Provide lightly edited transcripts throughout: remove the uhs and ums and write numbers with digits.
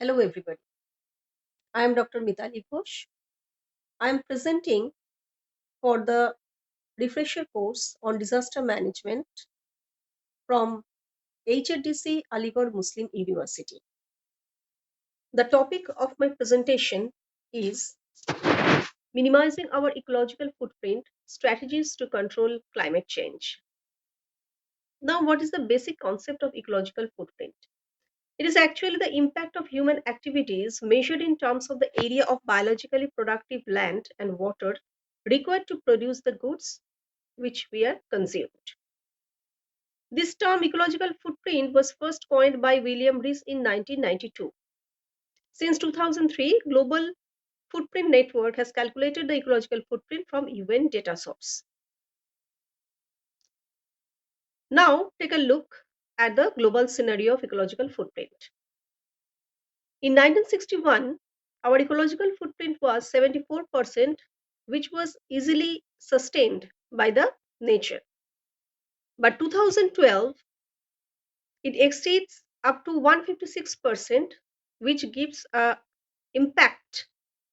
Hello, everybody. I am Dr. Mitali Ghosh. I am presenting for the refresher course on disaster management from HDC Aligarh Muslim University. The topic of my presentation is minimizing our ecological footprint, strategies to control climate change. Now, what is the basic concept of ecological footprint? It is actually the impact of human activities measured in terms of the area of biologically productive land and water required to produce the goods which we are consumed. This term ecological footprint was first coined by William Rees in 1992. Since 2003, Global Footprint Network has calculated the ecological footprint from UN data source. Now, take a look at the global scenario of ecological footprint. In 1961, our ecological footprint was 74%, which was easily sustained by the nature. But 2012, it exceeds up to 156%, which gives a impact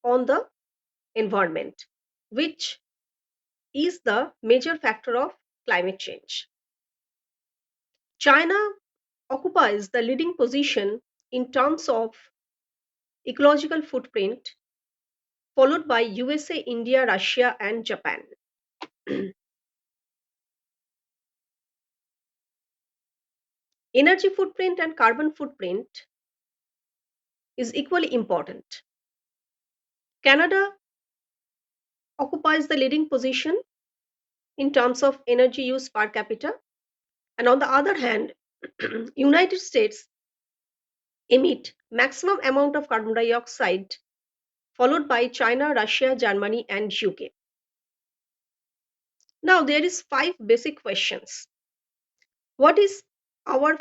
on the environment, which is the major factor of climate change. China occupies the leading position in terms of ecological footprint, followed by USA, India, Russia, and Japan. Energy footprint and carbon footprint is equally important. Canada occupies the leading position in terms of energy use per capita, and on the other hand, United States emit maximum amount of carbon dioxide, followed by China, Russia, Germany, and UK. Now there is five basic questions. What is our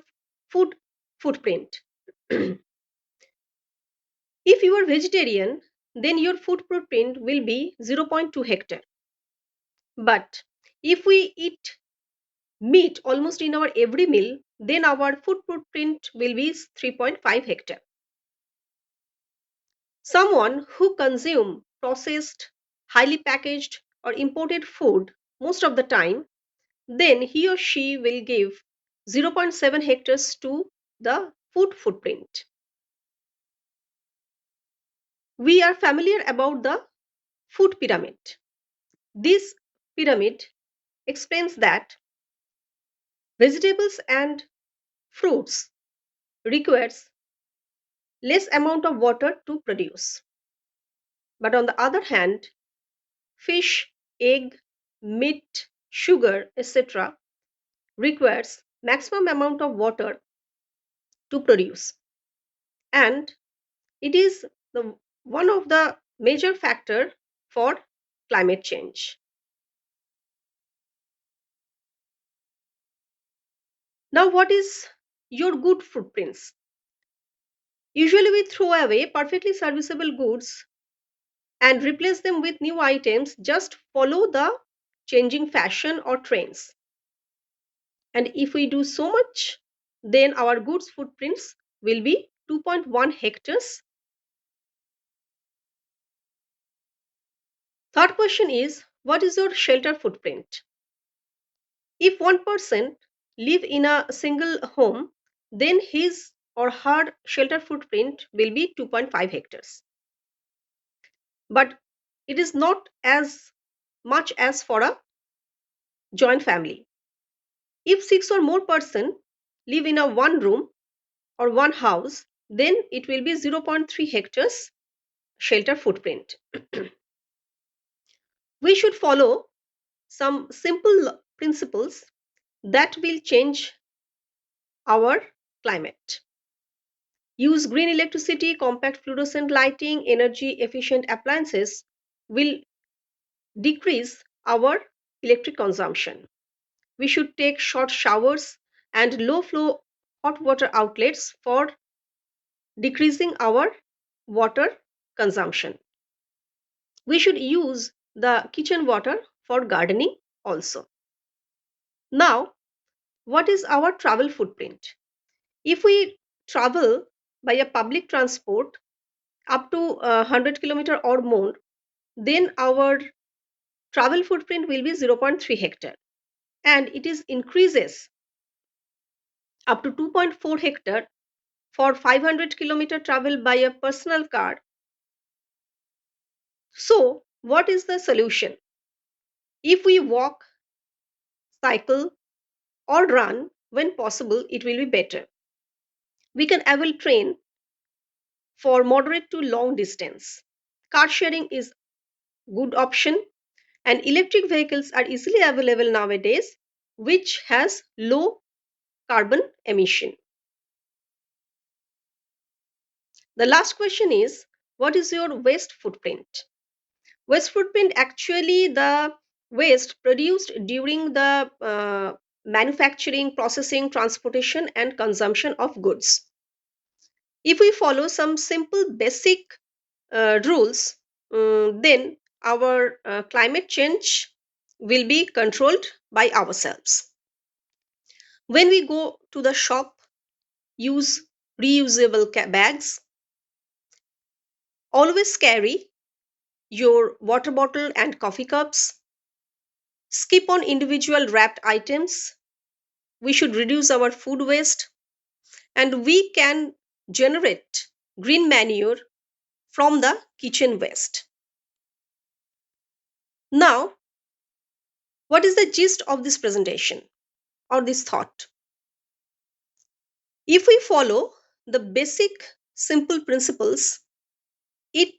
food footprint? If you are vegetarian, then your food footprint will be zero point 0.2 hectare. But if we eat meat almost in our every meal, then our food footprint will be 3.5 hectare. Someone who consume processed, highly packaged or imported food most of the time, then he or she will give zero point 0.7 hectares to the food footprint. We are familiar about the food pyramid. This pyramid explains that vegetables and fruits requires less amount of water to produce. But on the other hand, fish, egg, meat, sugar, etc. requires maximum amount of water to produce. And it is one of the major factor for climate change. Now, what is your good footprints? Usually we throw away perfectly serviceable goods and replace them with new items, just follow the changing fashion or trends. And if we do so much, then our goods footprints will be 2.1 hectares. Third question is, what is your shelter footprint? If one person live in a single home, then his or her shelter footprint will be 2.5 hectares. But it is not as much as for a joint family. If six or more person live in a one room or one house, then it will be 0.3 hectares shelter footprint. We should follow some simple principles that will change our climate. Use green electricity, compact fluorescent lighting, energy efficient appliances will decrease our electric consumption. We should take short showers and low flow hot water outlets for decreasing our water consumption. We should use the kitchen water for gardening also. Now, what is our travel footprint? If we travel by a public transport up to 100 kilometer or more, then our travel footprint will be 0.3 hectare, and it is increases up to 2.4 hectare for 500-kilometer travel by a personal car. So what is the solution? If we walk, cycle, or run when possible, it will be better. We can avail train for moderate to long distance. Car sharing is good option, and electric vehicles are easily available nowadays, which has low carbon emission. The last question is, what is your waste footprint? Waste footprint, actually the waste produced during the manufacturing, processing, transportation and consumption of goods. If we follow some simple basic rules, then our climate change will be controlled by ourselves. When we go to the shop, use reusable bags. Always carry your water bottle and coffee cups. Skip on individual wrapped items. We should reduce our food waste, and we can generate green manure from the kitchen waste. Now, what is the gist of this presentation or this thought? If we follow the basic simple principles, it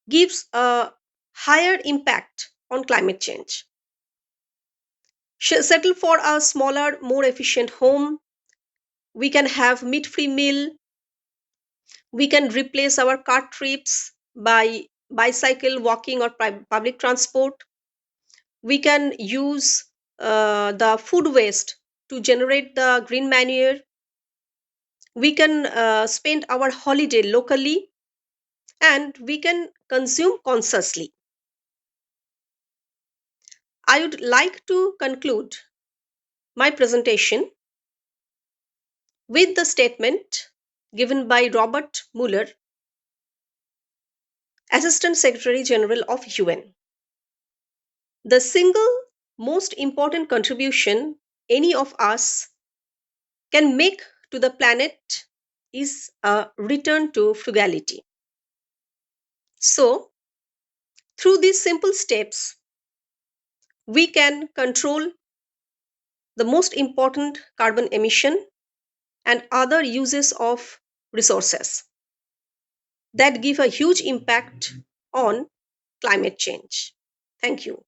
gives a higher impact on climate change. Settle for a smaller, more efficient home. We can have meat free meal. We can replace our car trips by bicycle, walking, or public transport. We can use the food waste to generate the green manure. We can spend our holiday locally, and we can consume consciously. I would like to conclude my presentation with the statement given by Robert Mueller, Assistant Secretary General of UN. The single most important contribution any of us can make to the planet is a return to frugality. So, through these simple steps, we can control the most important carbon emission and other uses of resources that give a huge impact on climate change. Thank you.